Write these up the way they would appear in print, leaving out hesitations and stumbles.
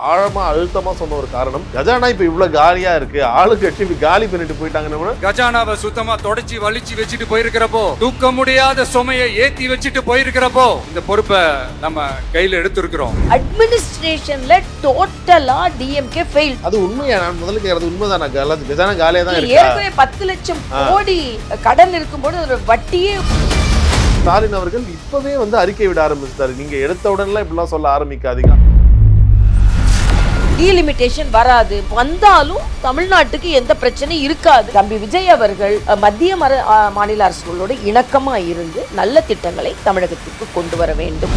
ஆழமா அழுத்தமா சொன்ன ஒரு காரணம், கஜானா இப்ப இவ்வளவு காலியா இருக்கு, ஆளுங்கட்சி இப்படி காலி பண்ணிட்டு போயிட்டாங்கன்னு. கஜானாவை சுத்தமா தொடச்சி வலிச்சு வச்சுட்டு போயிருக்கிறப்போ, தூக்க முடியாத சுமையை ஏத்தி வச்சுட்டு போயிருக்கிறப்போ, இந்த பொறுப்பை நம்ம கையில எடுத்திருக்கிறோம். அட்மினிஸ்ட்ரேஷன்ல டோட்டலா டிஎம்கே ஃபெயில். அது உண்மையா? நான் முதல்ல கேக்குறது உண்மைதானா? கஜானா காலியா தான் இருக்கு. ஏற்கனவே 10 லட்சம் கோடி கடன் இருக்கும்போது ஒரு வட்டியே. ஸ்டாலின் அவர்கள் இப்பவே அறிக்கை விட ஆரம்பிச்சிட்டாரு, நீங்க எடுத்த உடனே இப்படிலாம் சொல்ல ஆரம்பிக்காதீங்க. டீலிமிட்டேஷன் வராது, வந்தாலும் தமிழ்நாட்டுக்கு எந்த பிரச்சனையும் இருக்காது. தம்பி விஜய் அவர்கள் மத்திய மாநில அரசுகளோடு இணக்கமா இருந்து நல்ல திட்டங்களை தமிழகத்திற்கு கொண்டு வர வேண்டும்.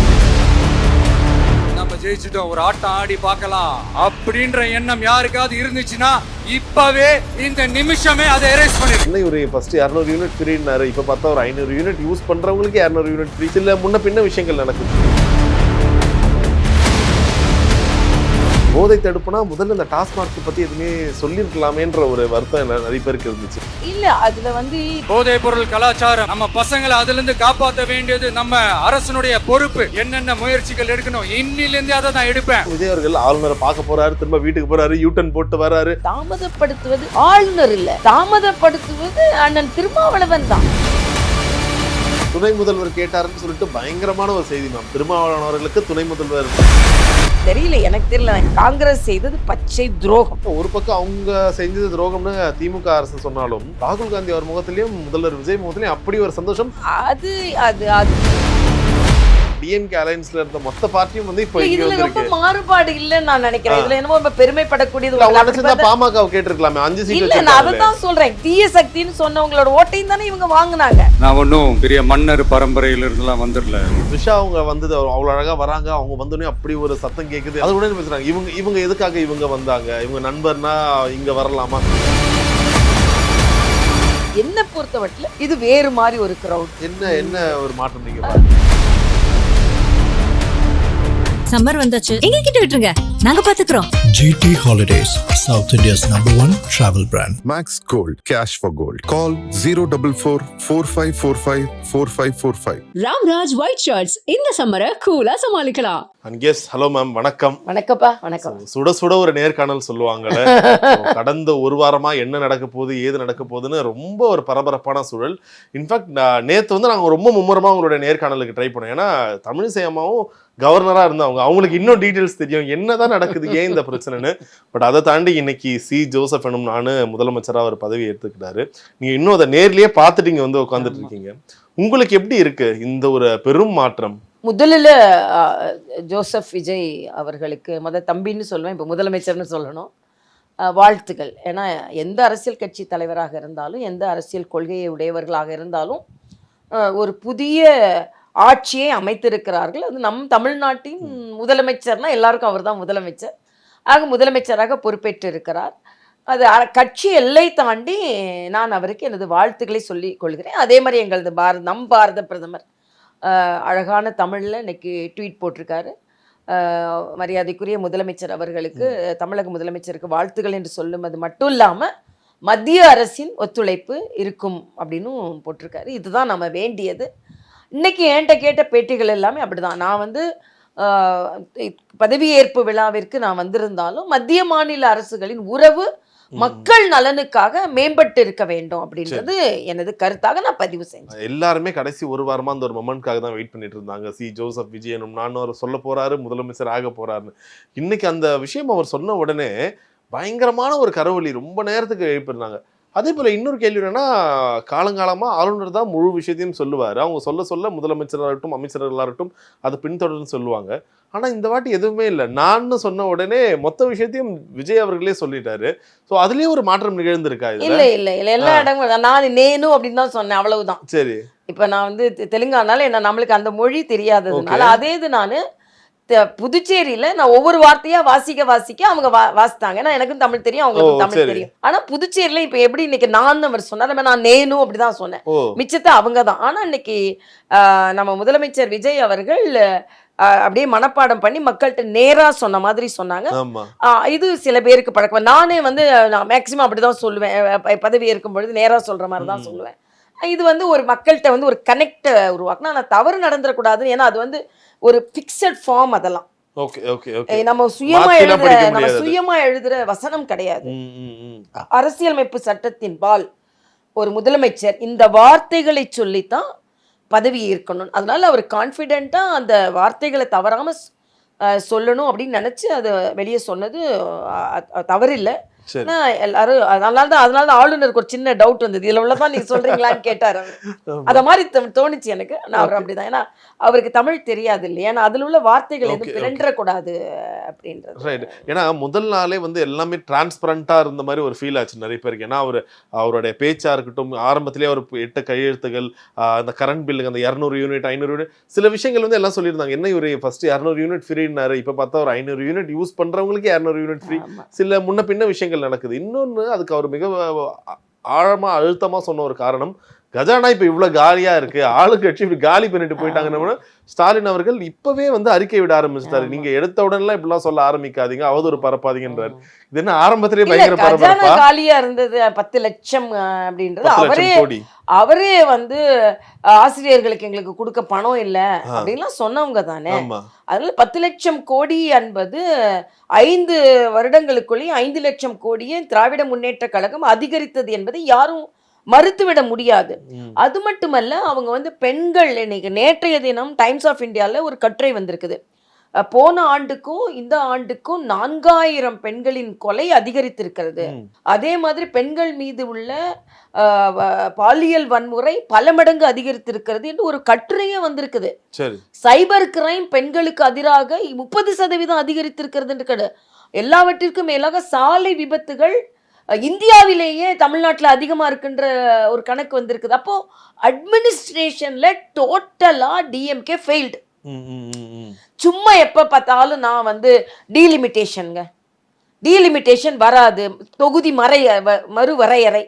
நம்ம ஜெயிச்சுட்டோம், ஒரு ஆட்டம் ஆடி பார்க்கலாம் அப்படின்ற எண்ணம் யாருக்காவது இருந்துச்சுன்னா இப்பவே இந்த நிமிஷமே அதை எரேஸ் பண்ணிடு. இன்னும் ஒரு ஃபர்ஸ்ட் 200 யூனிட் ஃப்ரீனாரு, இப்ப பார்த்தா ஒரு 500 யூனிட் யூஸ் பண்றவங்களுக்கு 200 யூனிட் ஃப்ரீ. இல்ல முன்ன பின்ன விஷயங்கள் நடக்குது. போதை தடுப்புனா முதல்ல இந்த டாஸ்மாக் பத்தி எதுவுமே சொல்லிருக்கலாமேன்ற ஒரு வருத்தம் நிறைய பேருக்கு இருந்துச்சு. இல்ல அதுல போதை பொருள் கலாச்சாரம், நம்ம பசங்களை அதுல இருந்து காப்பாற்ற வேண்டியது நம்ம அரசனுடைய பொறுப்பு. என்னென்ன முயற்சிகள் எடுக்கணும் இன்னில இருந்து அதை நான் எடுப்பேன். விஜய் அவர்கள் ஆளுநரை பார்க்க போறாரு, திரும்ப வீட்டுக்கு போறாரு, யூட்டன் போட்டு வராரு. தாமதப்படுத்துவது ஆளுநர் இல்ல, தாமதப்படுத்துவது அண்ணன் திருமாவளவன் தான். துணை முதல்வர் கேட்டாருன்னு சொல்லிட்டு பயங்கரமான ஒரு செய்தி மேம். திருமாவளவன் அவர்களுக்கு துணை முதல்வர் தெரியல, எனக்கு தெரியல. காங்கிரஸ் செய்தது பச்சை துரோகம். ஒரு பக்கம் அவங்க செஞ்சது துரோகம்னு திமுக அரசு சொன்னாலும், ராகுல் காந்தி அவர் முகத்திலையும் முதல்வர் விஜய் முகத்திலையும் அப்படி ஒரு சந்தோஷம். அது அது அது டிஎம்கே அலையன்ஸ்ல இருந்த மொத்த பார்ட்டியும் இப்போ இங்க இதுல ரொம்ப வந்திருக்கு. மாறுபாடு இல்லன்னு நான் நினைக்கிறேன். இதுல என்னமோ ரொம்ப பெருமைப்படக்கூடியது. பாமக கேட்டிருக்கலாமே 5 சீட். இல்ல, நான் அதான் சொல்றேன், தீய சக்தின்னு சொன்னவங்களோட ஓட்டையும் தானே இவங்க வாங்குனாங்க. நான் ஒன்னும் பெரிய மன்னர் பரம்பரையில இருந்தெல்லாம் வந்துடல. த்ரிஷா அவங்க வந்தது அவ்வளவு அழகா வராங்க, அவங்க வந்தோடனே அப்படி ஒரு சத்தம் கேக்குது. அது உடனே பேசுறாங்க, இவங்க எதுக்காக இவங்க வந்தாங்க, இவங்க நண்பர்னா இங்க வரலாமா? என்ன பொறுத்தவரையில இது வேறு மாதிரி ஒரு கிரவுட். என்ன ஒரு மாற்றம் நீங்க பாருங்க. சம்மர் வந்தாச்சு, எங்க கிட்ட விட்டுருங்க, நாங்க பாத்துக்கிறோம். GT Holidays, South India's #1 travel brand. Max Gold, cash for gold. Call 044-4545-4545. Ramraj white shirts இந்த சம்மரை கூலா சமாளிக்கலாம். ஹலோ மேம், வணக்கம். வணக்கப்பா. வணக்கம். சுட சுட ஒரு நேர்காணல் சொல்லுவாங்கல்ல. கடந்த ஒரு வாரமா என்ன நடக்க போகுது, ஏது நடக்க போகுதுன்னு ரொம்ப ஒரு பரபரப்பான சூழல். இன்ஃபேக்ட் நேற்று நாங்கள் ரொம்ப மும்முரமாக உங்களுடைய நேர்காணலுக்கு ட்ரை பண்ணோம். ஏன்னா தமிழிசை அம்மாவும் கவர்னரா இருந்தவங்க, அவங்களுக்கு இன்னும் டீட்டெயில்ஸ் தெரியும் என்னதான் நடக்குது, ஏன் இந்த பிரச்சனைன்னு. பட் அதை தாண்டி இன்னைக்கு சி ஜோசப் எனும் நானு முதலமைச்சராக ஒரு பதவி ஏற்றுக்கிட்டாரு. நீங்க இன்னும் அதை நேர்லயே பார்த்துட்டு இங்க உட்காந்துட்டு இருக்கீங்க. உங்களுக்கு எப்படி இருக்கு இந்த ஒரு பெரும் மாற்றம்? முதலில் ஜோசப் விஜய் அவர்களுக்கு தம்பின்னு சொல்லுவேன், இப்போ முதலமைச்சர்னு சொல்லணும், வாழ்த்துக்கள். ஏன்னா எந்த அரசியல் கட்சி தலைவராக இருந்தாலும், எந்த அரசியல் கொள்கையை உடையவர்களாக இருந்தாலும் ஒரு புதிய ஆட்சியை அமைத்திருக்கிறார்கள். அது நம் தமிழ்நாட்டின் முதலமைச்சர்னா எல்லாருக்கும் அவர் தான் முதலமைச்சர். ஆக முதலமைச்சராக பொறுப்பேற்று இருக்கிறார். அது கட்சி எல்லை தாண்டி நான் அவருக்கு எனது வாழ்த்துக்களை சொல்லிக் கொள்கிறேன். அதே மாதிரி எங்களது நம் பாரத பிரதமர் அழகான தமிழில் இன்னைக்கு ட்வீட் போட்டிருக்காரு. மரியாதைக்குரிய முதலமைச்சர் அவர்களுக்கு, தமிழக முதலமைச்சருக்கு வாழ்த்துக்கள் என்று சொல்லுவது மட்டும் இல்லாமல் மத்திய அரசின் ஒத்துழைப்பு இருக்கும் அப்படின்னு போட்டிருக்காரு. இதுதான் நம்ம வேண்டியது. இன்னைக்கு என்கிட்ட கேட்ட பேட்டிகள் எல்லாமே அப்படிதான். நான் பதவியேற்பு விழாவிற்கு நான் வந்திருந்தாலும் மத்திய மாநில அரசுகளின் உறவு மக்கள் நலனுக்காக மேம்பட்டு இருக்க வேண்டும் அப்படின்றது எனது கருத்தாக நான் பதிவு செஞ்சேன். எல்லாருமே கடைசி ஒரு வாரமா அந்த ஒரு மொமெண்ட்காக தான் வெயிட் பண்ணிட்டு இருந்தாங்க. சி ஜோசப் விஜய் எனும் நான் அவர் சொல்ல போறாரு, முதலமைச்சர் ஆக போறாருன்னு. இன்னைக்கு அந்த விஷயம் அவர் சொன்ன உடனே பயங்கரமான ஒரு கரவொலி ரொம்ப நேரத்துக்கு எழுப்பிருந்தாங்க. அதே போல இன்னொரு கேள்வி என்னன்னா, காலங்காலமா ஆளுநர் தான் முழு விஷயத்தையும் சொல்லுவாரு. அவங்க சொல்ல முதலமைச்சராகட்டும் அமைச்சர்களாகட்டும் அதை பின்தொடர்ந்து சொல்லுவாங்க. ஆனா இந்த வாட்டி எதுவுமே இல்லை. நான் சொன்ன உடனே மொத்த விஷயத்தையும் விஜய் அவர்களே சொல்லிட்டாரு. ஸோ அதுலயே ஒரு மாற்றம் நிகழ்ந்திருக்கா? இல்ல எல்லா இடங்களும் நான் நேனு அப்படின்னு தான் சொன்னேன், அவ்வளவுதான். சரி, இப்ப நான் தெலுங்கானால நம்மளுக்கு அந்த மொழி தெரியாததுனால அதே இது நான் புதுச்சேரியில நான் ஒவ்வொரு வார்த்தையா வாசிக்க அவங்க வாசித்தாங்க. ஏன்னா எனக்கும் தமிழ் தெரியும், அவங்களுக்கும் தமிழ் தெரியும். ஆனா புதுச்சேரியில இப்ப எப்படி இன்னைக்கு நான் அவர் சொன்னார், நான் நேனு அப்படிதான் சொன்னேன், மிச்சத்தை அவங்க தான். ஆனா இன்னைக்கு நம்ம முதலமைச்சர் விஜய் அவர்கள் அப்படியே மனப்பாடம் பண்ணி மக்கள்கிட்ட நேரா சொன்ன மாதிரி சொன்னாங்க. இது சில பேருக்கு பழக்கம். நானே நான் மேக்சிமம் அப்படிதான் சொல்லுவேன், பதவி ஏற்கும் பொழுது நேரா சொல்ற மாதிரி தான் சொல்லுவேன். இது ஒரு மக்கள்கிட்ட ஒரு கனெக்ட் உருவாக்குனா, ஆனால் தவறு நடந்துடக்கூடாது. ஏன்னா அது ஒரு ஃபிக்ஸட் ஃபார்ம். அதெல்லாம் ஓகே ஓகே ஓகே. நம்ம சுயமா மாத்திலாம் எழுதுற படிக்க நம்ம முடியாது அது. சுயமா எழுதுற வசனம் கிடையாது. ம், ம், ம். அரசியலமைப்பு சட்டத்தின் பால் ஒரு முதலமைச்சர் இந்த வார்த்தைகளை சொல்லித்தான் பதவி ஏற்கணும். அதனால அவர் கான்ஃபிடென்ட்டா அந்த வார்த்தைகளை தவறாம சொல்லணும் அப்படின்னு நினைச்சு அதை வெளியே சொன்னது தவறில்லை. சரி. எல்லாரும் அதனால தான் ஆளுநருக்கு ஒரு சின்ன டவுட் வந்தது, இதுல உள்ளதான் நீங்க சொல்றீங்களான்னு கேட்டார் அவர். அத மாதிரி தோணுச்சு எனக்கு. நான் அவர் அப்படிதான், ஏன்னா அவருக்கு தமிழ் தெரியாது இல்லையா, ஏன்னா அதுல உள்ள வார்த்தைகள் எதுவும் பிறன்றக்கூடாது அப்படின்றது. ரைட். ஏன்னா முதல் நாளே வந்து எல்லாமே டிரான்ஸ்பரண்டா இருந்த மாதிரி ஒரு ஃபீல் ஆச்சு நிறைய பேருக்கு. ஏன்னா அவருடைய பேச்சா இருக்கட்டும், ஆரம்பத்திலேயே அவர் 8 கையெழுத்துகள், அந்த கரண்ட் பில்லுக்கு அந்த 200 யூனிட் 500 யூனிட் சில விஷயங்கள் வந்து எல்லாம் சொல்லியிருந்தாங்க. என்ன இவரு ஃபர்ஸ்ட் 200 யூனிட் ஃப்ரீன்னாரு, இப்ப பார்த்தா ஒரு 500 யூனிட் யூஸ் பண்றவங்களுக்கு 200 யூனிட் ஃப்ரீ. சில முன்ன பின்ன விஷயங்கள் நடக்குது. இன்னொன்னு அதுக்கு அவர் மிக ஆழமா அழுத்தமா சொன்ன ஒரு காரணம், கஜானா இப்ப இவ்வளவு காலியா இருக்கு, ஆளுங்கட்சி இப்படி காலி பண்ணிட்டு போயிட்டாங்கன்னா ஸ்டாலின் அவர்கள் இப்பவே வந்து அறிக்கை விட ஆரம்பிச்சிட்டாரு. நீங்க எடுத்த உடனே இப்படிலாம் சொல்ல ஆரம்பிக்காதீங்க, அவதூறு பரப்பாதீங்கன்றாரு. இது என்ன ஆரம்பத்திலேயே பயங்கர பரபரப்பா? காலியா இருந்தது 10 லட்சம் அப்படின்றது அவரே வந்து ஆசிரியர்களுக்கு எங்களுக்கு கொடுக்க பணம் இல்ல அப்படின்லாம் சொன்னவங்க தானே. அதனால 10 லட்சம் கோடி என்பது 5 வருடங்களுக்குள்ளேயே 5 லட்சம் கோடியை திராவிட முன்னேற்ற கழகம் அதிகரித்தது என்பதை யாரும் மறுத்துவிட முடியாது. அது மட்டுமல்ல, அவங்க வந்து பெண்கள், இன்னைக்கு நேற்றைய தினம் டைம்ஸ் ஆஃப் இந்தியால ஒரு கட்டுரை வந்திருக்குது, போன ஆண்டுக்கும் இந்த ஆண்டுக்கும் 4000 பெண்களின் கொலை அதிகரித்திருக்கிறது. அதே மாதிரி பெண்கள் மீது உள்ள பாலியல் வன்முறை பல மடங்கு அதிகரித்திருக்கிறது என்று ஒரு கட்டுரையே வந்திருக்குது. சைபர் கிரைம் பெண்களுக்கு எதிராக 30% அதிகரித்திருக்கிறது என்று. எல்லாவற்றிற்கும் மேலாக சாலை விபத்துகள் இந்தியாவிலேயே தமிழ்நாட்டில் அதிகமா இருக்குன்ற ஒரு கணக்கு வந்திருக்குது. அப்போ அட்மினிஸ்ட்ரேஷன்ல டோட்டலா டிஎம்கே ஃபெயில்டு. சும்மா எப்ப பார்த்தாலும் நான் வந்து டீலிமிட்டேஷன் வராது, தொகுதி மறுவரையறை,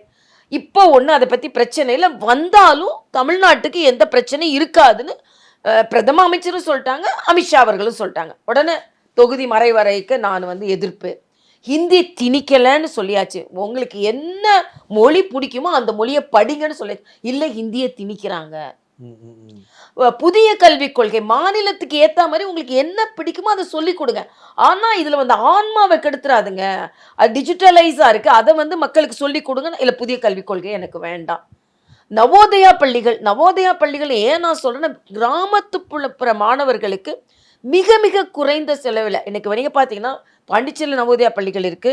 இப்போ ஒண்ணு அதை பத்தி பிரச்சனை இல்லை, வந்தாலும் தமிழ்நாட்டுக்கு எந்த பிரச்சனையும் இருக்காதுன்னு பிரதம அமைச்சரும் சொல்லிட்டாங்க, அமித்ஷா அவர்களும் சொல்லிட்டாங்க. உடனே தொகுதி மறைவரைக்கு நான் வந்து எதிர்ப்பு, ஹிந்தி திணிக்கலன்னு சொல்லியாச்சு, உங்களுக்கு என்ன மொழி பிடிக்குமோ அந்த மொழியை படிங்கன்னு சொல்லியாச்சு. இல்லை, ஹிந்தியை திணிக்கிறாங்க. புதிய கல்விக் கொள்கை மாநிலத்துக்கு ஏத்த மாதிரி உங்களுக்கு என்ன பிடிக்குமோ அதை சொல்லி கொடுங்க, ஆனா இதுல வந்து ஆன்மாவை கெடுத்துறாதுங்க, அது டிஜிட்டலைஸா இருக்கு, அதை வந்து மக்களுக்கு சொல்லி கொடுங்க. இல்ல, புதிய கல்விக் கொள்கை எனக்கு வேண்டாம். நவோதயா பள்ளிகள் ஏன் நான் சொல்றேன்னா, கிராமத்துப்புற மாணவர்களுக்கு மிக மிக குறைந்த செலவில் இன்னைக்கு நீங்க பார்த்தீங்கன்னா பாண்டிச்சேரியில் நவோதயா பள்ளிகள் இருக்கு,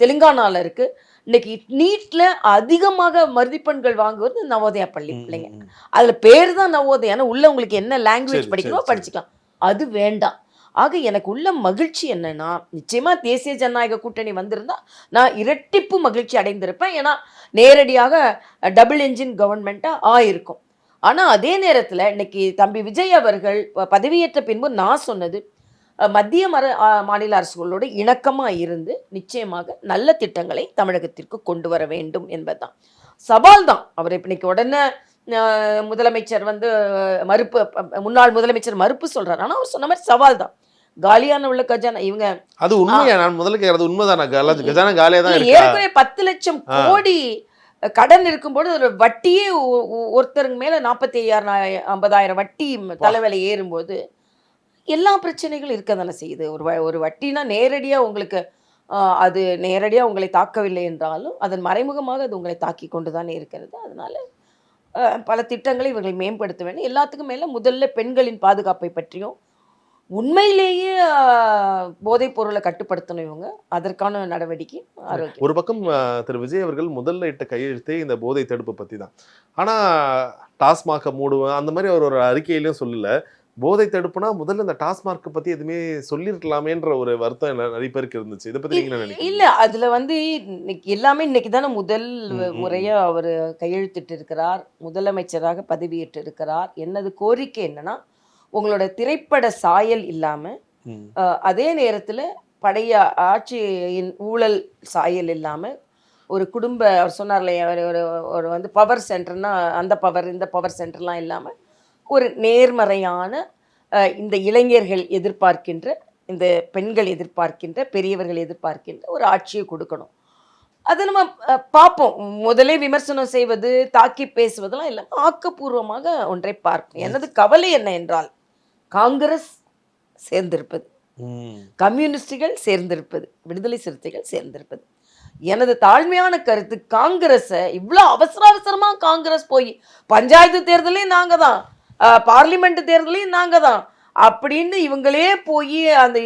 தெலுங்கானால இருக்கு. இன்னைக்கு நீட்ல அதிகமாக மதிப்பெண்கள் வாங்குவது நவோதயா பள்ளி பிள்ளைங்க. அதுல பேர் தான் நவோதயா, உள்ள உங்களுக்கு என்ன லாங்குவேஜ் படிக்கணுமோ படிச்சுக்கலாம், அது வேண்டாம். ஆக எனக்கு உள்ள மகிழ்ச்சி என்னன்னா, நிச்சயமா தேசிய ஜனநாயக கூட்டணி வந்திருந்தா நான் இரட்டிப்பு மகிழ்ச்சி அடைந்திருப்பேன். ஏன்னா நேரடியாக டபுள் என்ஜின் கவர்மெண்ட்டா ஆயிருக்கும். ஆனா அதே நேரத்துல இன்னைக்கு தம்பி விஜய் அவர்கள் பதவியேற்ற பின்பு நான் சொன்னது, மத்திய மாநில அரசுகளோடு இணக்கமா இருந்து நிச்சயமாக நல்ல திட்டங்களை தமிழகத்திற்கு கொண்டு வர வேண்டும் என்பதுதான் சவால் தான். அவர் இன்னைக்கு உடனே முதலமைச்சர் வந்து முன்னாள் முதலமைச்சர் மறுப்பு சொல்றாரு, ஆனா அவர் சொன்ன மாதிரி சவால் தான். காலியான உள்ள கஜானா இவங்க, அது உண்மையா? நான் முதல்ல கேக்குறது உண்மைதானா? கஜானா காலியா தான் இருக்கு. ஏற்கனவே 10 லட்சம் கோடி கடன் இருக்கும்போது ஒரு வட்டியே ஒருத்தருக்கு மேல 45,000-50,000 வட்டி தலைவிலை ஏறும்போது எல்லா பிரச்சனைகளும் இருக்க தானே செய்யுது. ஒரு வட்டினா நேரடியா உங்களுக்கு அது நேரடியா உங்களை தாக்கவில்லை என்றாலும் அதன் மறைமுகமாக அது உங்களை தாக்கி கொண்டு தானே இருக்கிறது. அதனால பல திட்டங்களை இவர்கள் மேம்படுத்த வேண்டும். எல்லாத்துக்கும் மேல முதல்ல பெண்களின் பாதுகாப்பை பற்றியும், உண்மையிலேயே போதைப் பொருளை கட்டுப்படுத்தணும் இவங்க, அதற்கான நடவடிக்கை ஆரோக்கியம். ஒரு பக்கம் திரு விஜய் அவர்கள் முதல்ல இட்ட கையெழுத்தே இந்த போதை தடுப்பு பத்தி தான். ஆனா டாஸ்மாக மூடுவேன் அந்த மாதிரி அவர் ஒரு அறிக்கையிலையும் சொல்லல. போதை தடுப்புனா முதல்ல இந்த டாஸ்மார்க் பத்தி எதுவுமே சொல்லிருக்கலாமேன்ற ஒரு வருத்தம் நிறைய பேருக்கு இருந்துச்சு. இதை பத்தி நீங்க நினைக்கிறீங்க? இல்ல, அதுல வந்து எல்லாமே இன்னைக்கு தானே முதல் முறையா அவர் கையெழுத்திட்டு இருக்கிறார், முதலமைச்சராக பதவியேற்று இருக்கிறார். என்னது கோரிக்கை என்னன்னா, உங்களோட திரைப்பட சாயல் இல்லாம, அதே நேரத்துல பழைய ஆட்சியின் ஊழல் சாயல் இல்லாம, ஒரு குடும்ப, அவர் சொன்னார்ல ஒரு வந்து பவர் சென்டர்னா அந்த பவர் இந்த பவர் சென்டர்லாம் இல்லாம ஒரு நேர்மறையான, இந்த இளைஞர்கள் எதிர்பார்க்கின்ற, இந்த பெண்கள் எதிர்பார்க்கின்ற, பெரியவர்கள் எதிர்பார்க்கின்ற ஒரு ஆட்சியை கொடுக்கணும். அதை நம்ம பார்ப்போம். முதலே விமர்சனம் செய்வது, தாக்கி பேசுவதெல்லாம் இல்லாமல் ஆக்கப்பூர்வமாக ஒன்றை பார்ப்போம். எனது கவலை என்ன என்றால், காங்கிரஸ் சேர்ந்திருப்பது, கம்யூனிஸ்டுகள் சேர்ந்திருப்பது, விடுதலை சிறுத்தைகள் சேர்ந்திருப்பது. எனது தாழ்மையான கருத்து, காங்கிரஸை இவ்வளோ அவசர அவசரமா காங்கிரஸ் போய் பஞ்சாயத்து தேர்தலையும் நாங்க தான், பார்லிமெண்ட் தேர்தலையும் நாங்க தான் அப்படின்னு இவங்களே போய் அந்த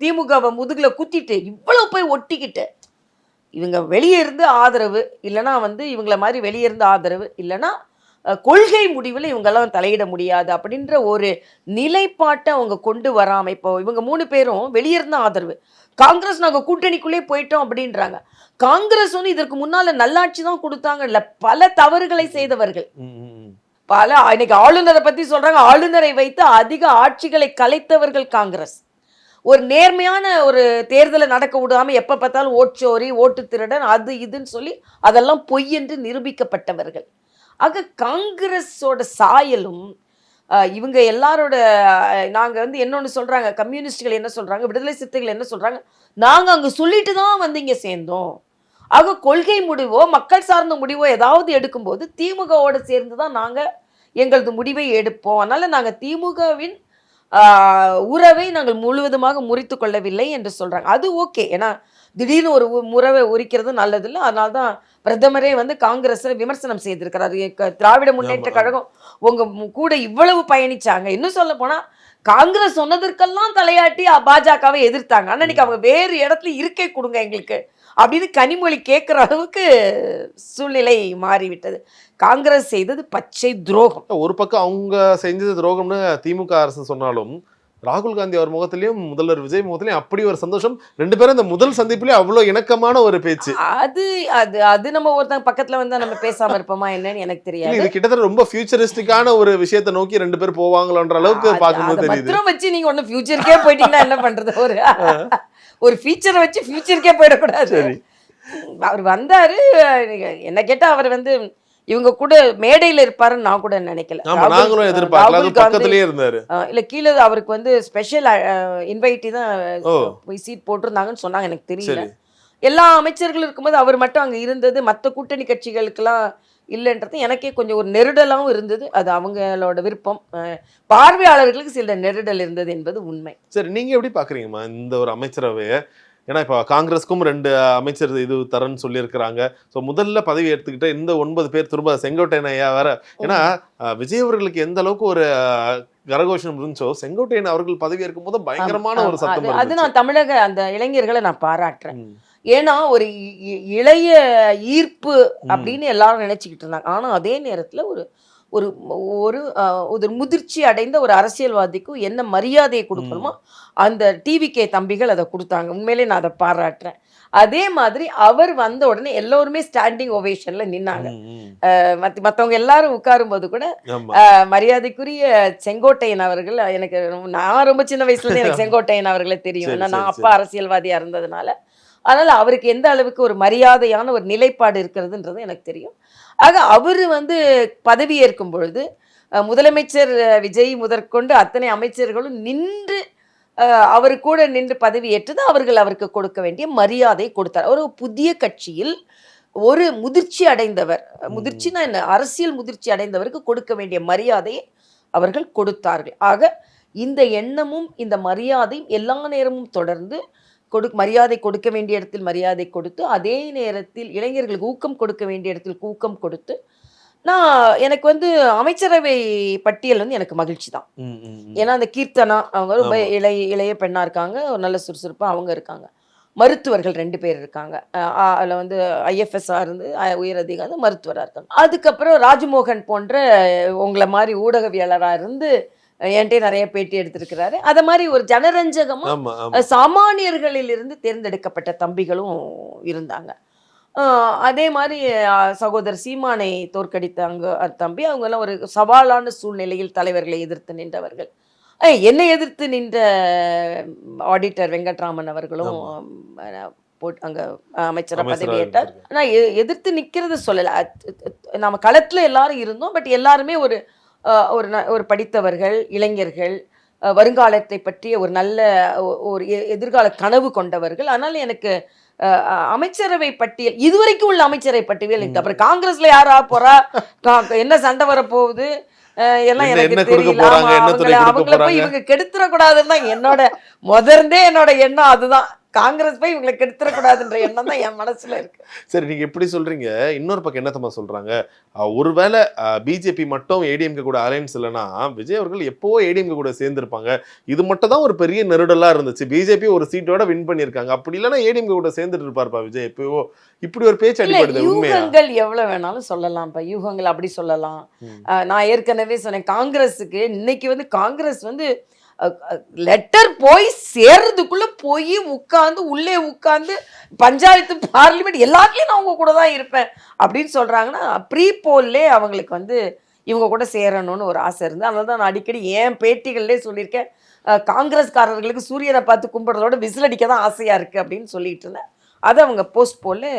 திமுகவை முதுகுல குத்திட்டு இவ்வளவு போய் ஒட்டிக்கிட்டு, இவங்க வெளியே இருந்து ஆதரவு இல்லைன்னா இவங்கள மாதிரி வெளியே இருந்து ஆதரவு இல்லைன்னா கொள்கை முடிவில் இவங்கெல்லாம் தலையிட முடியாது அப்படின்ற ஒரு நிலைப்பாட்டை அவங்க கொண்டு வராமல், இப்போ இவங்க 3 பேரும் வெளியே இருந்த ஆதரவு, காங்கிரஸ் நாங்கள் கூட்டணிக்குள்ளே போயிட்டோம் அப்படின்றாங்க. காங்கிரஸ் இதற்கு முன்னால நல்லாட்சி தான் கொடுத்தாங்க, இல்லை பல தவறுகளை செய்தவர்கள். இன்னைக்கு ஆளுநரை பத்தி சொல்றாங்க, ஆளுநரை வைத்து அதிக ஆட்சிகளை கலைத்தவர்கள் காங்கிரஸ். ஒரு நேர்மையான ஒரு தேர்தலை நடக்க விடாம எப்ப பார்த்தாலும் ஓட்சோரி, ஓட்டு திருடன், அது இதுன்னு சொல்லி அதெல்லாம் பொய் என்று நிரூபிக்கப்பட்டவர்கள். ஆக காங்கிரஸோட சாயலும் இவங்க எல்லாரோட, நாங்க என்னொன்னு சொல்றாங்க, கம்யூனிஸ்டுகள் என்ன சொல்றாங்க, விடுதலை சிறுத்தைகள் என்ன சொல்றாங்க, நாங்க அங்க சொல்லிட்டு தான் இங்க சேர்ந்தோம். ஆக கொள்கை முடிவோ மக்கள் சார்ந்த முடிவோ ஏதாவது எடுக்கும்போது திமுகவோட சேர்ந்து தான் நாங்க எங்களது முடிவை எடுப்போம். அதனால நாங்க திமுகவின் உறவை நாங்கள் முழுவதுமாக முறித்து கொள்ளவில்லை என்று சொல்றாங்க. அது ஓகே, ஏன்னா திடீர்னு ஒரு முறவை உரிக்கிறது நல்லதில்லை. அதனால தான் பிரதமரே காங்கிரஸை விமர்சனம் செய்திருக்கிறார். திராவிட முன்னேற்ற கழகம் உங்க கூட இவ்வளவு பயணிச்சாங்க, இன்னும் சொல்ல போனா காங்கிரஸ் சொன்னதற்கெல்லாம் தலையாட்டி பாஜகவை எதிர்த்தாங்க. ஆனா இன்னைக்கு அவங்க வேறு இடத்துல இருக்கை கொடுங்க எங்களுக்கு அப்படின்னு கனிமொழி கேட்குற அளவுக்கு சூழ்நிலை மாறிவிட்டது. காங்கிரஸ் செய்தது பச்சை துரோகம். ஒரு பக்கம் அவங்க செஞ்சது துரோகம்னு திமுக அரசு சொன்னாலும், ராகுல் காந்தி அவர் முகத்திலையும் முதல்வர் விஜய் முகத்திலையும் அப்படி ஒரு சந்தோஷம். 2 பேரும் இந்த முதல் சந்திப்புலயே அவ்வளவு இணக்கமான ஒரு பேச்சு. அது அது அது நம்ம ஒருத்தங்க பக்கத்துல வந்தா நம்ம பேசாம இருப்போமா என்னன்னு எனக்கு தெரியாது. இது கிட்டத்தட்ட ரொம்ப ஃபியூச்சரிஸ்டிக்கான ஒரு விஷயத்தை நோக்கி 2 பேர் போவாங்களான்ற அளவுக்கு பார்க்கும்போது தெரியுது. பத்திரம் வச்சு நீங்க ஒண்ணு ஃபியூச்சருக்கே போயிட்டீங்கன்னா என்ன பண்றது? ஒரு ஃபீச்சரை வச்சு ஃபியூச்சருக்கே போயிடக்கூடாது. அவர் வந்தாரு, என்ன கேட்டா அவர் இவங்க கூட மேடையில இருப்பாருன்னு நான் கூட நினைக்கல. நாங்களும் எதிர்பார்க்கல, பக்கத்துலயே இருந்தாரு. இல்ல கீழே அவருக்கு ஸ்பெஷல் இன்வைட்டி தான் போய் சீட் போட்டிருந்தாங்கன்னு சொன்னாங்க, எனக்கு தெரியல. எல்லா அமைச்சர்களும் இருக்கும்போது அவர் மட்டும் அங்க இருந்தது மற்ற கூட்டணி கட்சிகளுக்கெல்லாம் இல்லைன்றது எனக்கே கொஞ்சம் ஒரு நெருடலாகவும் இருந்தது. அது அவங்களோட விருப்பம், பார்வையாளர்களுக்கு சில நெருடல் இருந்தது என்பது உண்மை. சரி, நீங்க எப்படி பாக்குறீங்கம்மா இந்த ஒரு அமைச்சரவையை? ஏன்னா இப்போ காங்கிரஸுக்கும் 2 அமைச்சர் இது தரன்னு சொல்லியிருக்கிறாங்க. ஸோ முதல்ல பதவி எடுத்துக்கிட்ட இந்த 9 பேர் திரும்ப செங்கோட்டையன் ஐயா வேற. ஏன்னா விஜய் அவர்களுக்கு எந்த அளவுக்கு ஒரு கரகோஷம் இருந்துச்சோ, செங்கோட்டையன் அவர்கள் பதவி ஏற்கும் போது பயங்கரமான ஒரு சத்தம். அது நான் தமிழக அந்த இளைஞர்களை நான் பாராட்டுறேன். ஏன்னா ஒரு இளைய ஈர்ப்பு அப்படின்னு எல்லாரும் நினைச்சுக்கிட்டு இருந்தாங்க. ஆனா அதே நேரத்துல ஒரு ஒரு ஒரு முதிர்ச்சி அடைந்த ஒரு அரசியல்வாதிக்கும் என்ன மரியாதையை கொடுக்கணுமோ அந்த டிவிகே தம்பிகள் அதை கொடுத்தாங்க. உண்மையிலே நான் அதை பாராட்டுறேன். அதே மாதிரி அவர் வந்த உடனே எல்லோருமே ஸ்டாண்டிங் ஓவேஷன்ல நின்னாங்க. மற்றவங்க எல்லாரும் உட்காரும் போது கூட மரியாதைக்குரிய செங்கோட்டையன் அவர்கள், எனக்கு நான் ரொம்ப சின்ன வயசுல இருந்து எனக்கு செங்கோட்டையன் அவர்களை தெரியும். நான் அப்பா அரசியல்வாதியா இருந்ததுனால அதனால அவருக்கு எந்த அளவுக்கு ஒரு மரியாதையான ஒரு நிலைப்பாடு இருக்கிறதுன்றது எனக்கு தெரியும். ஆக அவர் பதவி ஏற்கும் பொழுது முதலமைச்சர் விஜய் முதற்கொண்டு அத்தனை அமைச்சர்களும் நின்று அவர் கூட நின்று பதவி ஏற்றது அவருக்கு கொடுக்க வேண்டிய மரியாதை கொடுத்தார். ஒரு புதிய கட்சியில் ஒரு முதிர்ச்சி அடைந்தவர், முதிர்ச்சினா என்ன, அரசியல் முதிர்ச்சி அடைந்தவருக்கு கொடுக்க வேண்டிய மரியாதையை அவர்கள் கொடுத்தார்கள். ஆக இந்த எண்ணமும் இந்த மரியாதையும் எல்லா நேரமும் தொடர்ந்து மரியாதை கொடுக்க வேண்டிய இடத்தில் மரியாதை கொடுத்து, அதே நேரத்தில் இளைஞர்களுக்கு ஊக்கம் கொடுக்க வேண்டிய இடத்தில் ஊக்கம் கொடுத்து, எனக்கு அமைச்சரவை பட்டியல் எனக்கு மகிழ்ச்சி தான். ஏன்னா அந்த கீர்த்தனா அவங்க ரொம்ப இளைய பெண்ணா இருக்காங்க, ஒரு நல்ல சுறுசுறுப்பா அவங்க இருக்காங்க. மருத்துவர்கள் 2 பேர் இருக்காங்க. அதில் IFSஆ இருந்து உயர் அதிகாரி மருத்துவராக இருக்காங்க. அதுக்கப்புறம் ராஜ்மோகன் போன்ற உங்களை மாதிரி ஊடகவியலராக இருந்து என்கிட்ட நிறைய பேட்டி எடுத்திருக்கிறாரு. அத மாதிரி ஒரு ஜனரஞ்சகமா சாமானியர்களில் இருந்து தேர்ந்தெடுக்கப்பட்ட தம்பிகளும் இருந்தாங்க. அதே மாதிரி சகோதரர் சீமானை தோற்கடித்தாங்க தம்பி. அவங்க எல்லாம் ஒரு சவாலான சூழ்நிலையில் தலைவர்களை எதிர்த்து நின்றவர்கள். என்னை எதிர்த்து நின்ற ஆடிட்டர் வெங்கட்ராமன் அவர்களும் அங்க அமைச்சரா பதவி ஏற்றார். ஆனா எதிர்த்து நிக்கிறது சொல்லல, நாம களத்துல எல்லாரும் இருந்தோம். பட் எல்லாருமே ஒரு படித்தவர்கள், இளைஞர்கள், வருங்காலத்தை பற்றிய ஒரு நல்ல ஒரு எதிர்கால கனவு கொண்டவர்கள். அதனால எனக்கு அமைச்சரவை பட்டியல் இதுவரைக்கும் உள்ள அமைச்சரவை பட்டியல், அப்புறம் காங்கிரஸ்ல யாரா போறா, என்ன சண்டை வரப்போகுது, எல்லாம் என்ன எனக்கு கொடுக்க தெரியல. போறாங்க, ஆமா, என்ன துணை கொடுக்க அவங்கள போய் போறாங்க. இவங்க கெடுத்துடக்கூடாதுன்னு தான் என்னோட எண்ணம் அதுதான். காங்கிரஸ் போய் இவங்களை கெடுத்துடக்கூடாதுன்ற எண்ணம் தான் என் மனசுல இருக்கு. சரி, நீங்க எப்படி சொல்றீங்க? இன்னொரு பக்கம் என்னத்தமா சொல்றாங்க, ஒருவேளை பிஜேபி மட்டும் ஏடிஎம்கே கூட அலையன்ஸ் இல்லைன்னா விஜய் அவர்கள் எப்போ ஏடிஎம்கே கூட சேர்ந்திருப்பாங்க. இது மட்டும் தான் ஒரு பெரிய நெருடலா இருந்துச்சு. பிஜேபி ஒரு சீட்டோட வின் பண்ணியிருக்காங்க. அப்படி இல்லைன்னா ஏடிஎம்கே கூட சேர்ந்துட்டு இருப்பாருப்பா விஜய் எப்போ. இப்படி ஒரு பேச்சு அடிப்படுது. உண்மையா? யூகங்கள் எவ்வளவு வேணாலும் சொல்லலாம்ப்பா. யூகங்கள் அப்படி சொல்லலாம். நான் ஏற்கனவே சொன்னேன், காங்கிரஸுக்கு இன்னைக்கு காங்கிரஸ் லெட்டர் போய் சேர்றதுக்குள்ள போய் உள்ளே உட்கார்ந்து பஞ்சாயத்து பார்லிமெண்ட் எல்லாத்துலயும் நான் உங்க கூட தான் இருப்பேன் அப்படின்னு சொல்றாங்கன்னா, ப்ரீ போல்லே அவங்களுக்கு இவங்க கூட சேரணும்னு ஒரு ஆசை இருந்து. அதனால தான் நான் அடிக்கடி என் பேட்டிகள்லே சொல்லியிருக்கேன், காங்கிரஸ்காரர்களுக்கு சூரியனை பார்த்து கும்பிடுறதோட விசில் அடிக்க தான் ஆசையா இருக்கு அப்படின்னு சொல்லிட்டு இருந்தேன். அதை அவங்க போஸ்ட் போல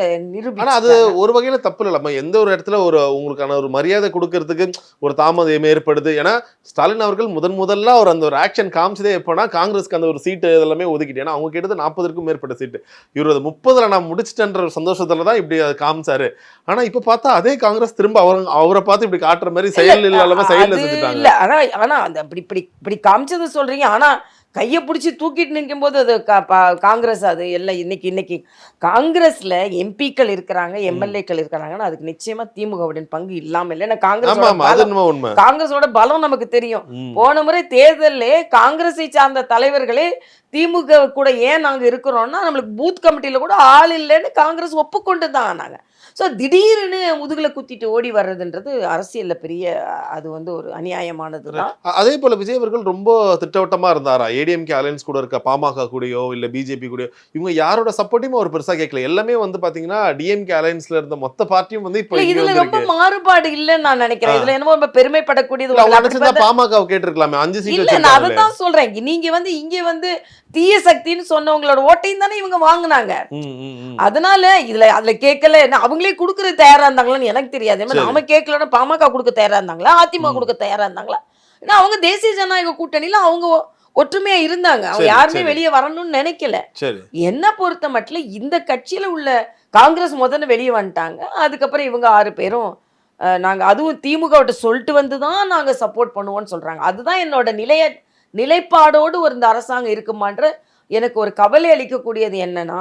ஆனா அது ஒரு வகையில தப்பு இல்ல. எந்த ஒரு இடத்துல உங்களுக்கான ஒரு மரியாதை கொடுக்கறதுக்கு ஒரு தாமதம் ஏற்படுது. ஏன்னா ஸ்டாலின் அவர்கள் முதல்ல அவர் அந்த ஒரு ஆக்ஷன் காமிச்சதே எப்போனா காங்கிரஸ்க்கு அந்த ஒரு சீட்டு இதெல்லாமே ஒதுக்கிட்டு, ஏன்னா அவங்க கிட்ட 40க்கும் மேற்பட்ட சீட்டு, இவர் 30ல் நான் முடிச்சிட்டேன்ற சந்தோஷத்துல தான் இப்படி அதை காமிச்சாரு. ஆனா இப்ப பார்த்தா அதே காங்கிரஸ் திரும்ப அவரை பார்த்து இப்படி காட்டுற மாதிரி செயல் இல்லாம செயல்ல செஞ்சுட்டாங்க. இல்ல ஆனா அந்த இப்படி காமிச்சது சொல்றீங்க. ஆனா கையை பிடிச்சி தூக்கிட்டு நிற்கும் போது அது காங்கிரஸ் அது எல்லாம் இன்னைக்கு காங்கிரஸ்ல எம்பிக்கள் இருக்கிறாங்க, எம்எல்ஏக்கள் இருக்கிறாங்கன்னா அதுக்கு நிச்சயமா திமுகவுடன் பங்கு இல்லாம இல்லை. ஏன்னா காங்கிரஸோட பலம் நமக்கு தெரியும். போன முறை தேர்தலே காங்கிரஸை சார்ந்த தலைவர்களே திமுக கூட ஏன் நாங்க இருக்கிறோம்னா நம்மளுக்கு பூத் கமிட்டியில கூட ஆள் இல்லைன்னு காங்கிரஸ் ஒப்புக்கொண்டு தான் ஆனாங்க. ஸோ திடீர்னு முதுகுல குத்திட்டு ஓடி வர்றதுன்றது அரசியல்ல பெரிய அது ஒரு அநியாயமானது தான். அதே போல விஜய் அவர்கள் ரொம்ப திட்டவட்டமா இருந்தாரா? ஏடிஎம்கே அலையன்ஸ் கூட இருக்க பாமக கூடயோ இல்ல பிஜேபி கூடயோ இவங்க யாரோட சப்போர்ட்டையும் அவர் பெருசா கேட்கல. எல்லாமே பாத்தீங்கன்னா டிஎம்கே அலையன்ஸ்ல இருந்த மொத்த பார்ட்டியும் இப்ப இதுல ரொம்ப மாறுபாடு இல்லைன்னு நான் நினைக்கிறேன். இதுல என்னமோ ரொம்ப பெருமைப்படக்கூடியது. பாமக கேட்டிருக்கலாமே 5 சீட். இல்ல நான் அதான் சொல்றேன், நீங்க இங்க தீய சக்தின்னு சொன்னவங்களோட ஓட்டையும் தானே இவங்க வாங்கினாங்க. அதனால அதுல கேட்கல, அவங்களே கொடுக்கறது தயாரா இருந்தாங்களான்னு எனக்கு தெரியாது. நாம கேட்கலன்னா பாமக கொடுக்க தயாரா இருந்தாங்களா, அதிமுக கொடுக்க தயாரா இருந்தாங்களா? ஏன்னா அவங்க தேசிய ஜனநாயக கூட்டணியில அவங்க ஒற்றுமையா இருந்தாங்க. அவங்க யாருமே வெளியே வரணும்னு நினைக்கல. என்ன பொறுத்த மட்டும் இந்த கட்சியில உள்ள காங்கிரஸ் முதல்ல வெளியே வந்துட்டாங்க. அதுக்கப்புறம் இவங்க 6 பேரும் நாங்க அதுவும் திமுக சொல்லிட்டு வந்துதான் நாங்க சப்போர்ட் பண்ணுவோம்னு சொல்றாங்க. அதுதான் என்னோட நிலைப்பாடோடு இந்த அரசாங்கம் இருக்குமான்ற எனக்கு ஒரு கவலை அளிக்கக்கூடியது. என்னன்னா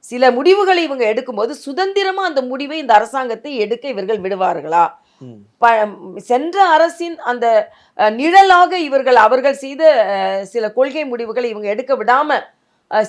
சில முடிவுகளை இவங்க எடுக்கும்போது சுதந்திரமா அந்த முடிவை இந்த அரசாங்கத்தை எடுக்க இவர்கள் விடுவார்களா? சென்ற அரசின் அந்த நிழலாக அவர்கள் செய்த சில கொள்கை முடிவுகளை இவங்க எடுக்க விடாம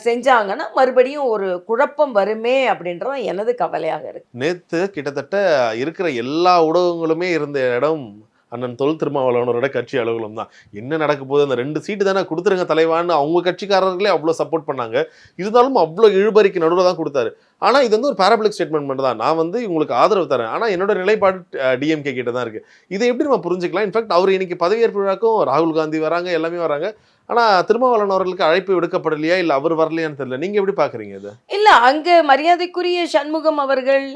செஞ்சாங்கன்னா மறுபடியும் ஒரு குழப்பம் வருமே அப்படின்றதான் எனது கவலையாக இருக்கு. நேத்து கிட்டத்தட்ட இருக்கிற எல்லா ஊடகங்களுமே இருந்த இடம் அண்ணன் தொல் திருமாவளவனோட கட்சி அலுவலகம் தான். என்ன நடக்க போகுது, அந்த 2 சீட்டு தானே கொடுத்துருங்க தலைவான்னு அவங்க கட்சிக்காரர்களே அவ்வளோ சப்போர்ட் பண்ணாங்க. இருந்தாலும் அவ்வளோ இழுபறிக்கு நடுவில் தான் கொடுத்தாரு. ஆனால் இது ஒரு பேராபிளிக் ஸ்டேட்மெண்ட் மட்டும் தான். நான் உங்களுக்கு ஆதரவு தரேன், ஆனால் என்னோட நிலைப்பாடு டிஎம்கே கிட்ட தான் இருக்கு. இதை எப்படி நம்ம புரிஞ்சுக்கலாம்? இன்ஃபேக்ட் அவர் இன்னைக்கு பதவியேற்பு விழாக்கும் ராகுல் காந்தி வராங்க, எல்லாமே வராங்க. ஆனால் திருமாவளவன் அவர்களுக்கு அழைப்பு விடுக்கப்படலையா இல்லை அவர் வரலையான்னு தெரியல. நீங்க எப்படி பாக்குறீங்க இது? இல்லை, அங்கே மரியாதைக்குரிய சண்முகம் அவர்கள்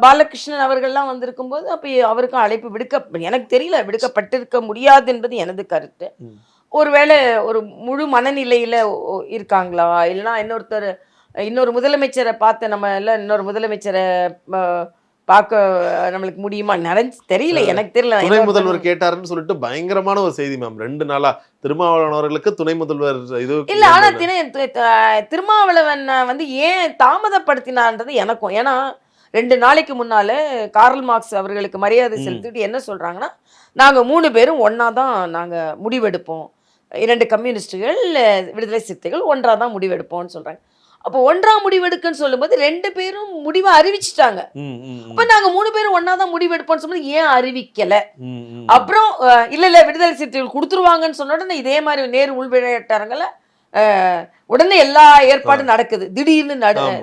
பாலகிருஷ்ணன் அவர்கள்லாம் வந்திருக்கும் போது அப்போ அவருக்கும் அழைப்பு எனக்கு தெரியல, விடுக்கப்பட்டிருக்க முடியாது என்பது எனது கருத்து. ஒருவேளை ஒரு முழு மனநிலையில இருக்காங்களா, இல்லைன்னா இன்னொரு முதலமைச்சரை பார்த்து நம்ம எல்லாம் இன்னொரு முதலமைச்சரை பார்க்க நம்மளுக்கு முடியுமா தெரியல, எனக்கு தெரியல. துணை முதல்வர் கேட்டாருன்னு சொல்லிட்டு பயங்கரமான ஒரு செய்தி மேம் 2 நாளா திருமாவளவன் அவர்களுக்கு துணை முதல்வர் இது இல்ல. ஆனா திருமாவளவன் ஏன் தாமதப்படுத்தினான்றது எனக்கும். ஏன்னா 2 நாளைக்கு முன்னால கார்ல் மார்க்ஸ் அவர்களுக்கு மரியாதை செலுத்திட்டு என்ன சொல்றாங்கன்னா, நாங்க 3 பேரும் ஒன்னா தான் நாங்க முடிவெடுப்போம், 2 கம்யூனிஸ்டுகள் விடுதலை சிறுத்தைகள் ஒன்றா தான் முடிவெடுப்போம்னு சொல்றாங்க. அப்போ ஒன்றா முடிவெடுக்குன்னு சொல்லும்போது 2 பேரும் முடிவை அறிவிச்சிட்டாங்க. அப்ப நாங்க 3 பேரும் ஒன்னா தான் முடிவெடுப்போம்னு சொல்லும்போது ஏன் அறிவிக்கல? அப்புறம் இல்ல விடுதலை சிறுத்தைகள் கொடுத்துருவாங்கன்னு சொன்ன உடனே இதே மாதிரி நேரு உள் விளையாட்டாரங்கள உடனே எல்லா ஏற்பாடும் நடக்குது, திடீர்னு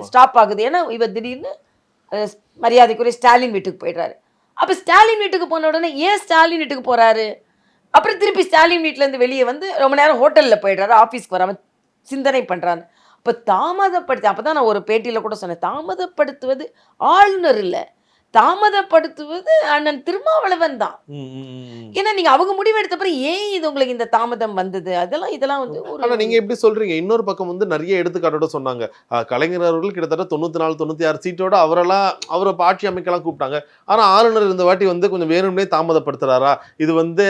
ஸ்டாப் ஆகுது. ஏன்னா இவர் திடீர்னு மரியாதைக்குரிய ஸ்டாலின் வீட்டுக்கு போயிடுறாரு. அப்ப ஸ்டாலின் வீட்டுக்கு போன உடனே ஏன் ஸ்டாலின் வீட்டுக்கு போறாரு? அப்புறம் திருப்பி ஸ்டாலின் வீட்டுல இருந்து வெளியே ரொம்ப நேரம் ஹோட்டல்ல போயிடுறாரு, ஆபீஸ்க்கு வராம சிந்தனை பண்றாரு. அப்ப தாமதப்படுத்தி, அப்பதான் நான் ஒரு பேட்டியில கூட சொன்னேன், தாமதப்படுத்துவது ஆளுநர் இல்ல, தாமதப்படுத்துவது அண்ணன் திருமாவளவன் தான். ம், ம், ம். ஏன்னா நீங்க அவங்க முடிவு எடுத்த பிறகு ஏன் இது உங்களுக்கு இந்த தாமதம் வந்தது, இதெல்லாம் வந்து ஆனா நீங்க எப்படி சொல்றீங்க? இன்னொரு பக்கம் வந்து நிறைய எடுத்துக்காட்டோட சொன்னாங்க. கலைஞர் அவர்கள் கிட்டத்தட்ட 94 96 சீட்டோட அவரை ஆட்சி அமைக்கலாம் கூப்பிட்டாங்க. ஆனா ஆளுநர் இந்த வாட்டி வந்து கொஞ்சம் வேணும்னே தாமதப்படுத்துறாரா? இது வந்து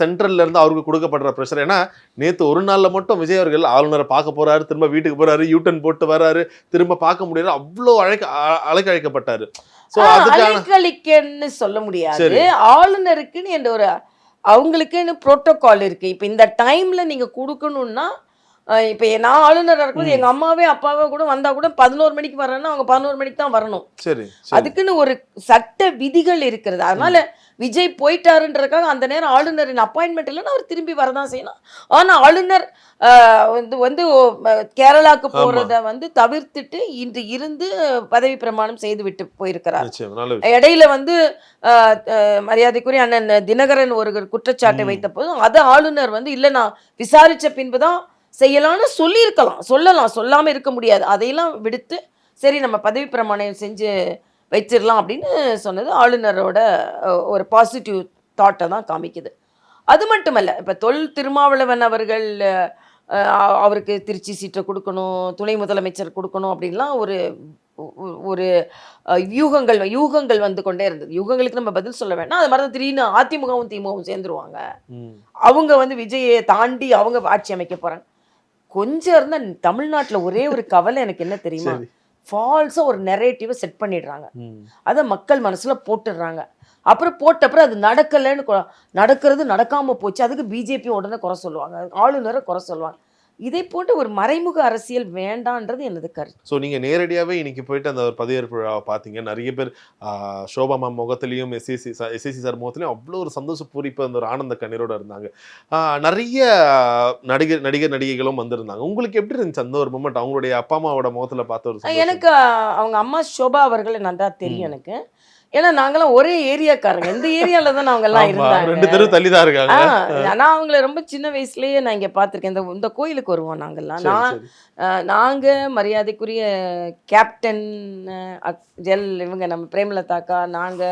சென்ட்ரல்ல இருந்து அவருக்கு கொடுக்கப்படுற பிரஷர். ஏன்னா நேத்து ஒரு நாள்ல மட்டும் விஜய் அவர்கள் ஆளுநரை பார்க்க போறாரு, திரும்ப வீட்டுக்கு போறாரு, யூட்டன் போட்டு வராரு, திரும்ப பார்க்க முடியாது, அவ்வளோ அழைக்கப்பட்டாரு. சோ அதுக்கான அழைக்கழிக்கன்னு சொல்ல முடியாது. சரி. ஆளுநருக்குன்னு என்ற ஒரு அவங்களுக்குன்னு புரோட்டோகால் இருக்கு. இப்ப இந்த டைம்ல நீங்க கொடுக்கணும்னா இப்ப நான் ஆளுநராக இருக்கும்போது எங்க அம்மாவே அப்பாவே கூட வந்தா கூட 11 மணிக்கு வரேன்னா அவங்க 11 மணிக்கு தான் வரணும். சரி, அதுக்குன்னு ஒரு சட்ட விதிகள் இருக்கிறது. அதனால விஜய் போயிட்டாருன்றதுக்காக அந்த நேரம் ஆளுநரின் அப்பாயின்மெண்ட் இல்லைன்னா அவர் திரும்பி வரதான் செய்யலாம். ஆனா ஆளுநர் வந்து கேரளாக்கு போறத வந்து தவிர்த்துட்டு இன்று இருந்து பதவி பிரமாணம் செய்து விட்டு போயிருக்கிறார். இடையில வந்து மரியாதைக்குரிய அண்ணன் தினகரன் ஒரு குற்றச்சாட்டை வைத்த போதும் அதை ஆளுநர் வந்து இல்லை நான் விசாரிச்ச பின்புதான் செய்யலாம்னு சொல்லலாம், சொல்லாம இருக்க முடியாது. அதையெல்லாம் விடுத்து சரி நம்ம பதவி பிரமாணம் செஞ்சு வச்சிடலாம் அப்படின்னு சொன்னது ஆளுநரோட ஒரு பாசிட்டிவ் தாட்டை தான் காமிக்குது. அது மட்டுமல்ல, இப்போ திருமாவளவன் அவர்கள் அவருக்கு திருச்சி சீட்டை கொடுக்கணும், துணை முதலமைச்சர் கொடுக்கணும் அப்படின்லாம் ஒரு யூகங்கள் வந்து கொண்டே இருந்தது. யூகங்களுக்கு நம்ம பதில் சொல்ல வேண்டாம். அது மாதிரி தான் திடீர்னு அதிமுகவும் திமுகவும் சேர்ந்துருவாங்க, அவங்க வந்து விஜயை தாண்டி அவங்க ஆட்சி அமைக்க போறாங்க. கொஞ்சம் இருந்தால் தமிழ்நாட்டில் ஒரே ஒரு கவலை எனக்கு என்ன தெரியுமா, ஃபால்ஸாக ஒரு நெரேட்டிவை செட் பண்ணிடுறாங்க, அதை மக்கள் மனசுல போட்டுடுறாங்க. அப்புறம் போட்டப்புறம் அது நடக்கிறது நடக்காம போச்சு, அதுக்கு பிஜேபி உடனே குறை சொல்லுவாங்க, ஆளுநரை குறை சொல்லுவாங்க. இதை போட்டு ஒரு மறைமுக அரசியல் வேண்டான்றது எனது கருத்து. ஸோ நீங்கள் நேரடியாகவே இன்னைக்கு போயிட்டு அந்த ஒரு பதவியேற்பு விழாவை பார்த்தீங்க. நிறைய பேர் சோபா மேம் முகத்துலேயும் எஸ்எஸ்சி சார் முகத்துலையும் அவ்வளோ ஒரு சந்தோஷ பூரிப்பு, அந்த ஒரு ஆனந்த கண்ணீரோட இருந்தாங்க. நிறைய நடிகைகளும் வந்திருந்தாங்க. உங்களுக்கு எப்படி இருந்துச்சு அந்த ஒரு மூமெண்ட், அவங்களுடைய அப்பா அம்மாவோட முகத்தில் பார்த்த ஒரு? எனக்கு அவங்க அம்மா சோபா அவர்களை நல்லா தெரியும் எனக்கு. ஏன்னா நாங்கெல்லாம் ஒரே ஏரியாக்காரங்க, இந்த ஏரியால தான் அவங்க எல்லாம் இருந்தாங்க, 2 தெரு தள்ளி தான் இருக்காங்க. நான் அவங்கள ரொம்ப சின்ன வயசுலயே நான் இங்க பாத்திருக்கேன். இந்த கோயிலுக்கு வருவோம் நாங்கெல்லாம். நாங்க மரியாதைக்குரிய கேப்டன் ஜெல், இவங்க நம்ம பிரேமலதாக்கா, நாங்க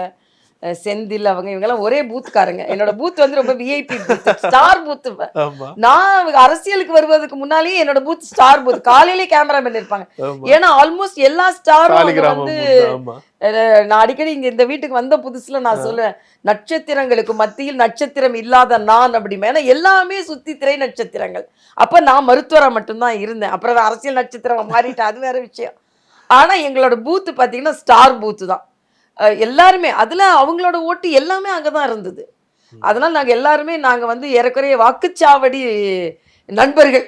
செந்தில், இவங்கெல்லாம் ஒரே பூத்துக்காரங்க. என்னோட பூத் வந்து ரொம்ப விஐபி பூத், ஸ்டார் பூத். நான் அரசியலுக்கு வருவதற்கு முன்னாலேயே என்னோட பூத் ஸ்டார் பூத். காலையிலேயே கேமராமேன் இருப்பாங்க. ஏன்னா ஆல்மோஸ்ட் எல்லா ஸ்டாரும் வந்து நான் அடிக்கடி இங்க இந்த வீட்டுக்கு வந்த புதுசுல நான் சொல்லுவேன், நட்சத்திரங்களுக்கு மத்தியில் நட்சத்திரம் இல்லாத நான் அப்படிமே. ஏன்னா எல்லாமே சுத்தி திரை நட்சத்திரங்கள். அப்ப நான் மருத்துவரா மட்டும்தான் இருந்தேன். அப்புறம் அரசியல் நட்சத்திரம் மாறிட்டேன், அது வேற விஷயம். ஆனா எங்களோட பூத்து பாத்தீங்கன்னா ஸ்டார் பூத்து தான் எல்லாருமே. அதுல அவங்களோட ஓட்டு எல்லாமே அங்கதான் இருந்தது. அதனால நாங்க வந்து ஏறக்குறைய வாக்குச்சாவடி நண்பர்கள்,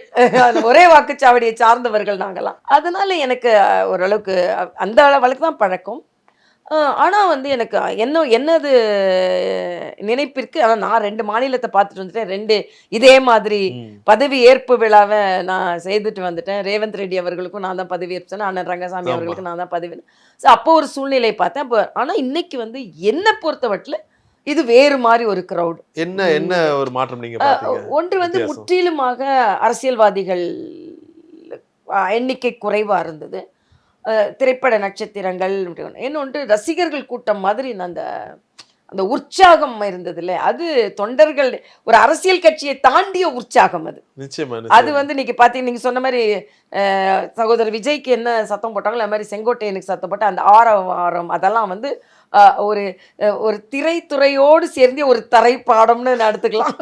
ஒரே வாக்குச்சாவடியை சார்ந்தவர்கள் நாங்கெல்லாம். அதனால எனக்கு ஓரளவுக்கு அந்த அளவுக்கு தான் பழக்கம். ஆனா வந்து எனக்கு என்னது நினைப்பிற்கு, ஆனால் நான் 2 மாநிலத்தை பார்த்துட்டு வந்துட்டேன். 2 இதே மாதிரி பதவி ஏற்பு விழாவை நான் செய்துட்டு வந்துட்டேன். ரேவந்த் ரெட்டி அவர்களுக்கும் நான் தான் பதவி ஏற்பேன், அண்ணன் ரங்கசாமி அவர்களுக்கும் நான் தான் பதவி. அப்போ ஒரு சூழ்நிலை பார்த்தேன். அப்போ ஆனா இன்னைக்கு வந்து என்னை பொறுத்தவட்டில் இது வேறு மாதிரி ஒரு கிரௌட். என்ன ஒரு மாற்றம் நீங்க பார்த்தீங்க? ஒன்று வந்து முற்றிலுமாக அரசியல்வாதிகள் எண்ணிக்கை குறைவா இருந்தது, திரைப்பட நட்சத்திரங்கள். இன்னொன்று ரசிகர்கள் கூட்டம் மாதிரி அந்த உற்சாகம் இருந்தது இல்லை, அது தொண்டர்கள் ஒரு அரசியல் கட்சியை தாண்டிய உற்சாகம் அது. அது வந்து இன்னைக்கு பார்த்தீங்க, நீங்க சொன்ன மாதிரி சகோதரர் விஜய்க்கு என்ன சத்தம் போட்டாங்களோ அது மாதிரி செங்கோட்டையனுக்கு சத்தம் போட்ட அந்த ஆரவாரம், அதெல்லாம் வந்து ஒரு திரைத்துறையோடு சேர்ந்து ஒரு தரைப்பாடம்னு எடுத்துக்கலாம்.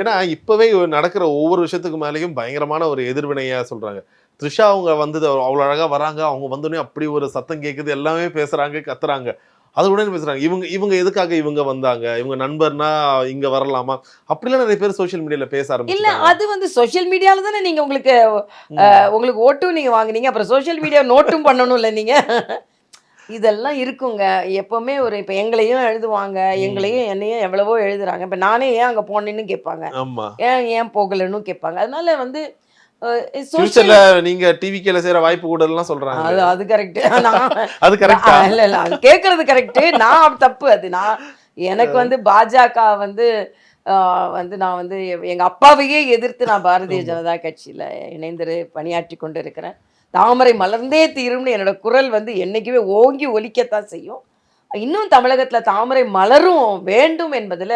ஏன்னா இப்பவே நடக்கிற ஒவ்வொரு விஷயத்துக்கு மேலேயும் பயங்கரமான ஒரு எதிர்வினையா சொல்றாங்க. த்ரிஷா அவங்க வந்தது அவ்வளோ அழகா வராங்க, அவங்க வந்தோடனே அப்படி ஒரு சத்தம் கேட்குது, எல்லாமே பேசுறாங்க, கத்துறாங்க, அது உடனே பேசுறாங்க. இவங்க எதுக்காக இவங்க வந்தாங்க, இவங்க நண்பர்னா இங்க வரலாமா, அப்படிலாம் நிறைய பேர் சோசியல் மீடியால பேச ஆரம்பிச்சு. இல்ல அது வந்து சோசியல் மீடியால தானே நீங்க உங்களுக்கு ஓட்டும் நீங்க வாங்குனீங்க, அப்புறம் சோசியல் மீடியா நோட்டும் பண்ணணும் இல்லை நீங்க. இதெல்லாம் இருக்குங்க எப்பவுமே. இப்போ எங்களையும் எழுதுவாங்க, என்னையும் எவ்வளவோ எழுதுறாங்க. இப்போ நானே ஏன் அங்கே போனேன்னு கேட்பாங்க, ஏன் போகலன்னு கேட்பாங்க. அதனால வந்து நீங்க டிவிக்கேல செய்யற வாய்ப்பு கூட எல்லாம் சொல்றாங்க. அது கரெக்ட், அது கரெக்ட் இல்ல அது கேட்கறது கரெக்ட், நான் தப்பு. அது எனக்கு வந்து பாஜக வந்து நான் வந்து எங்க அப்பாவையே எதிர்த்து நான் பாரதிய ஜனதா கட்சியில இணைந்து பணியாற்றி கொண்டு இருக்கிறேன். தாமரை மலர்ந்தே தீரும்னு என்னோட குரல் வந்து என்னைக்குமே ஓங்கி ஒலிக்கத்தான் செய்யும். இன்னும் தமிழகத்துல தாமரை மலரும் வேண்டும் என்பதுல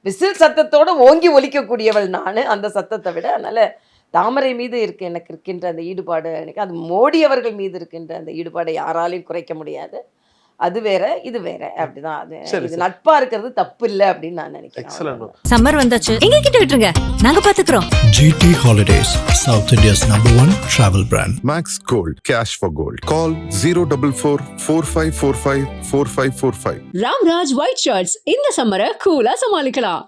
விசில் சத்தத்தோட ஓங்கி ஒலிக்கக்கூடியவள் நான், அந்த சத்தத்தை விட. அதனால தாமரை மீது எனக்கு இருக்கின்ற அந்த ஈடுபாடு, எனக்கு அது மோடி அவர்கள் மீது இருக்கின்ற அந்த ஈடுபாடை யாராலையும் குறைக்க முடியாது. அது வேற இது வேற, அப்படிதான். அது சரி, இது சரி. நட்பா இருக்கிறது தப்பு இல்லை அப்படின்னு நான் நினைக்கிறேன். எக்ஸலன்ட். சம்மர் வந்தாச்சு, எங்க கிட்ட விட்டுருங்க, நாங்க பாத்துக்கிறோம். GT Holidays, South India's #1 travel brand. Max Gold. Cash for gold. Call 044 4545 4545. Ramraj white shirts இந்த சம்மரை கூலா சமாளிக்கலாம்.